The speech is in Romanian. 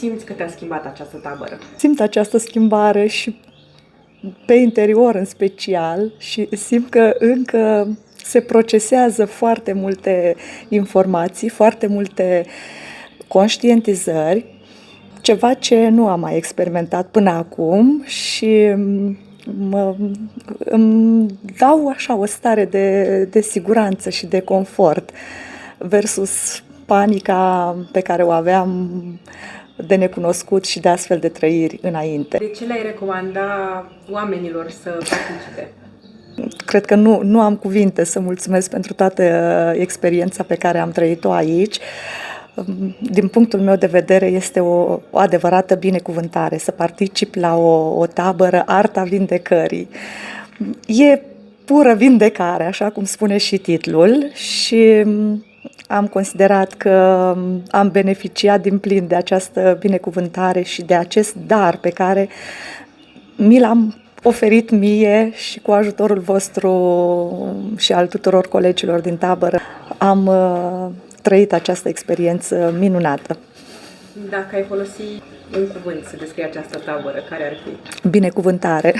simți că te-a schimbat această tabără? Simt această schimbare și pe interior în special și simt că încă se procesează foarte multe informații, foarte multe conștientizări, ceva ce nu am mai experimentat până acum și îmi dau așa o stare de siguranță și de confort versus panica pe care o aveam de necunoscut și de astfel de trăiri înainte. De ce le-ai recomanda oamenilor să participe? Cred că nu am cuvinte să mulțumesc pentru toată experiența pe care am trăit-o aici. Din punctul meu de vedere, este o adevărată binecuvântare să particip la o tabără, Arta Vindecării. E pură vindecare, așa cum spune și titlul, și am considerat că am beneficiat din plin de această binecuvântare și de acest dar pe care mi l-am oferit mie și cu ajutorul vostru și al tuturor colegilor din tabără. Am trăit această experiență minunată. Dacă ai folosi un cuvânt să descrie această tabără, care ar fi? Binecuvântare.